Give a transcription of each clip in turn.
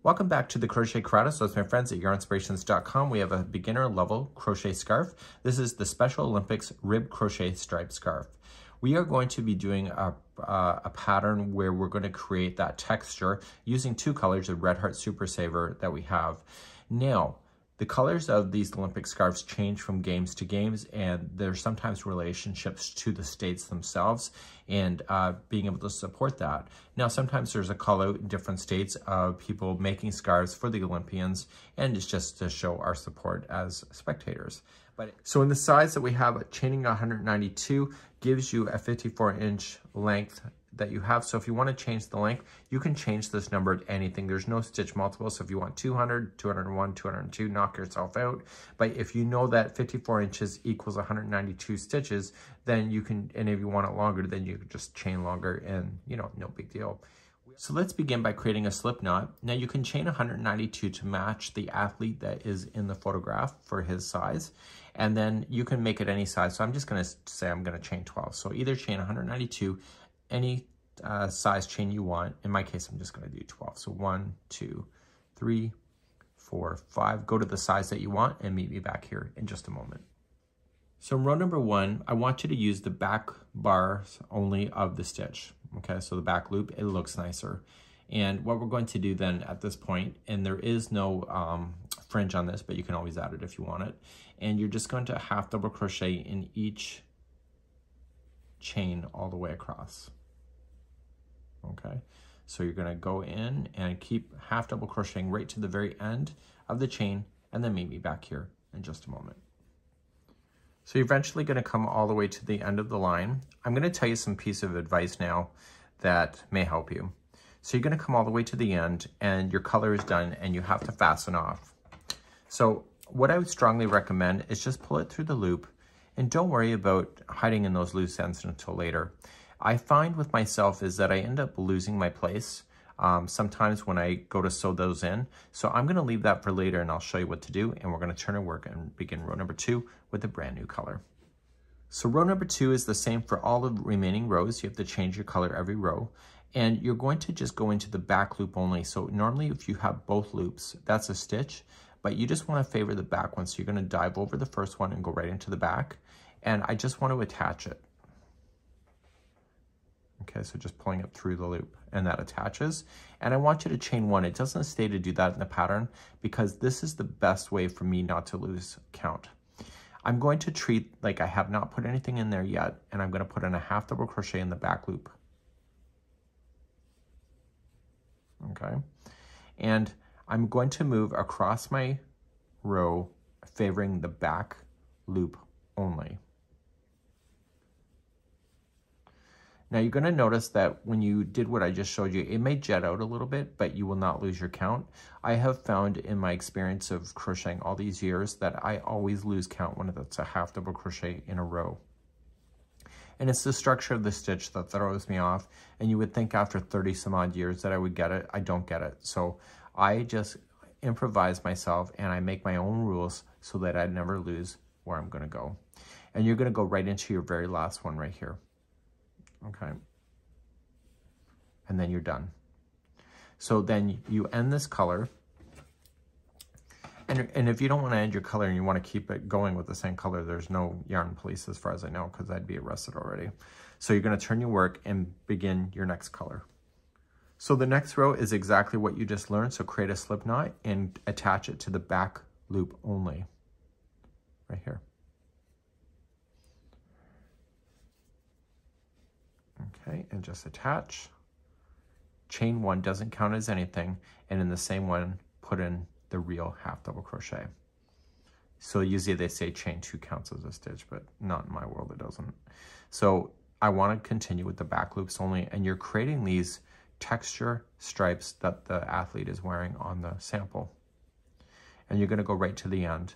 Welcome back to the Crochet Karate. So it's my friends at Yarnspirations.com. We have a beginner level crochet scarf. This is the Special Olympics Rib Crochet Stripe Scarf. We are going to be doing a pattern where we're going to create that texture using two colors of Red Heart Super Saver that we have. Now, the colors of these Olympic scarves change from games to games, and there's sometimes relationships to the states themselves and being able to support that. Now, sometimes there's a call out in different states of people making scarves for the Olympians, and it's just to show our support as spectators. So in the size that we have, chaining 192 gives you a 54-inch length that you have. So if you want to change the length, you can change this number to anything. There's no stitch multiple. So if you want 200, 201, 202, knock yourself out. But if you know that 54 inches equals 192 stitches, then you can, and if you want it longer, then you can just chain longer and, you know, no big deal. So let's begin by creating a slip knot. Now you can chain 192 to match the athlete that is in the photograph for his size. And then you can make it any size. So I'm just gonna say I'm gonna chain 12. So either chain 192, any size chain you want. In my case, I'm just gonna do 12. So 1, 2, 3, 4, 5. Go to the size that you want and meet me back here in just a moment. So in row number 1, I want you to use the back bars only of the stitch. Okay, so the back loop, it looks nicer. And what we're going to do then at this point, and there is no fringe on this, but you can always add it if you want it. And you're just going to half double crochet in each chain all the way across. Okay, so you're gonna go in and keep half double crocheting right to the very end of the chain, and then meet me back here in just a moment. So you're eventually gonna come all the way to the end of the line. I'm gonna tell you some piece of advice now that may help you. So you're gonna come all the way to the end and your color is done and you have to fasten off. So what I would strongly recommend is just pull it through the loop and don't worry about hiding in those loose ends until later. I find with myself is that I end up losing my place sometimes when I go to sew those in. So I'm gonna leave that for later and I'll show you what to do, and we're gonna turn our work and begin row number 2 with a brand new color. So row number 2 is the same for all the remaining rows. You have to change your color every row. And you're going to just go into the back loop only. So normally if you have both loops, that's a stitch, but you just wanna favor the back one. So you're gonna dive over the first one and go right into the back. And I just want to attach it. Okay, so just pulling it through the loop and that attaches. And I want you to chain 1. It doesn't say to do that in the pattern because this is the best way for me not to lose count. I'm going to treat like I have not put anything in there yet, and I'm going to put in a half double crochet in the back loop. Okay, and I'm going to move across my row favoring the back loop only. Now you're going to notice that when you did what I just showed you, it may jet out a little bit, but you will not lose your count. I have found in my experience of crocheting all these years that I always lose count when it's a half double crochet in a row. And it's the structure of the stitch that throws me off. And you would think after 30 some odd years that I would get it. I don't get it. So I just improvise myself and I make my own rules so that I never lose where I'm going to go. And you're going to go right into your very last one right here. Okay, and then you're done. So then you end this color, and if you don't want to end your color and you want to keep it going with the same color, there's no yarn police as far as I know, because I'd be arrested already. So you're going to turn your work and begin your next color. So the next row is exactly what you just learned. So create a slip knot and attach it to the back loop only, right here. Okay, and just attach. Chain 1 doesn't count as anything, and in the same one, put in the real half double crochet. So usually they say chain 2 counts as a stitch, but not in my world, it doesn't. So I want to continue with the back loops only, and you're creating these texture stripes that the athlete is wearing on the sample. And you're going to go right to the end.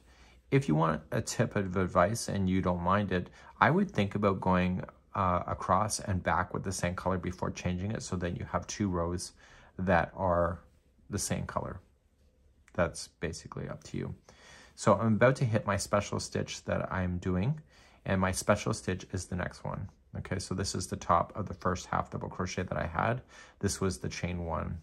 If you want a tip of advice and you don't mind it, I would think about going across and back with the same color before changing it, so then you have 2 rows that are the same color. That's basically up to you. So I'm about to hit my special stitch that I'm doing, and my special stitch is the next one. Okay, so this is the top of the first half double crochet that I had. This was the chain 1.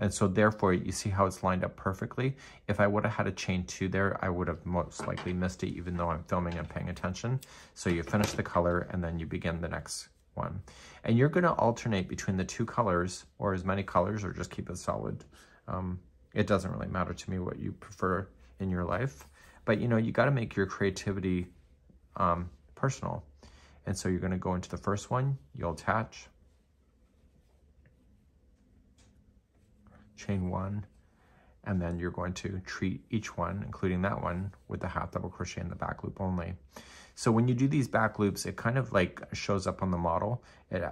And so therefore, you see how it's lined up perfectly. If I would have had a chain 2 there, I would have most likely missed it, even though I'm filming and paying attention. So you finish the color and then you begin the next one. And you're gonna alternate between the 2 colors, or as many colors, or just keep it solid. It doesn't really matter to me what you prefer in your life, but you know, you gotta make your creativity personal. And so you're gonna go into the first one, you'll attach, chain 1, and then you're going to treat each one, including that one, with the half double crochet in the back loop only. So when you do these back loops, it kind of like shows up on the model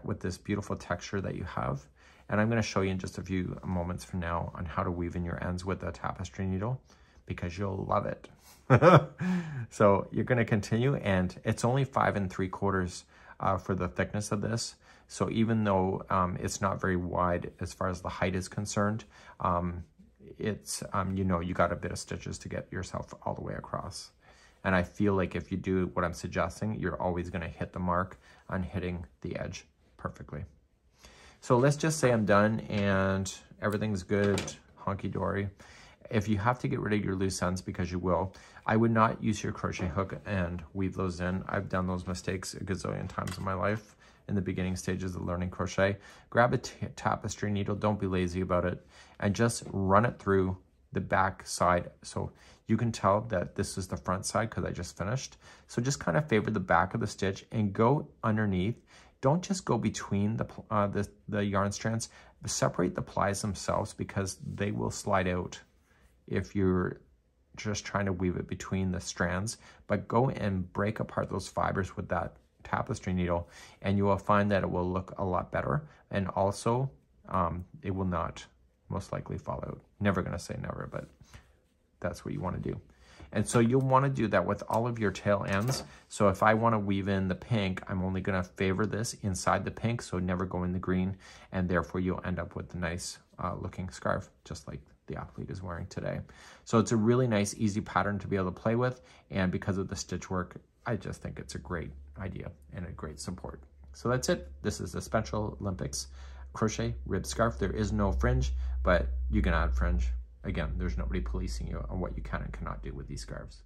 with this beautiful texture that you have. And I'm going to show you in just a few moments from now on how to weave in your ends with a tapestry needle, because you'll love it. So you're going to continue, and it's only 5 3/4 for the thickness of this. So even though it's not very wide as far as the height is concerned, it's, you know, you got a bit of stitches to get yourself all the way across. And I feel like if you do what I'm suggesting, you're always going to hit the mark on hitting the edge perfectly. So let's just say I'm done and everything's good, honky-dory. If you have to get rid of your loose ends, because you will, I would not use your crochet hook and weave those in. I've done those mistakes a gazillion times in my life in the beginning stages of learning crochet. Grab a tapestry needle, don't be lazy about it, and just run it through the back side. So you can tell that this is the front side because I just finished. So just kind of favor the back of the stitch and go underneath. Don't just go between the yarn strands, but separate the plies themselves, because they will slide out if you're just trying to weave it between the strands. But go and break apart those fibers with that tapestry needle, and you will find that it will look a lot better, and also it will not most likely fall out. Never gonna say never, but that's what you want to do. And so you'll want to do that with all of your tail ends. So if I want to weave in the pink, I'm only going to favor this inside the pink, so never go in the green, and therefore you'll end up with a nice looking scarf, just like the athlete is wearing today. So it's a really nice, easy pattern to be able to play with, and because of the stitch work, I just think it's a great idea and a great support. So that's it. This is the Special Olympics crochet rib scarf. There is no fringe, but you can add fringe. Again, there's nobody policing you on what you can and cannot do with these scarves.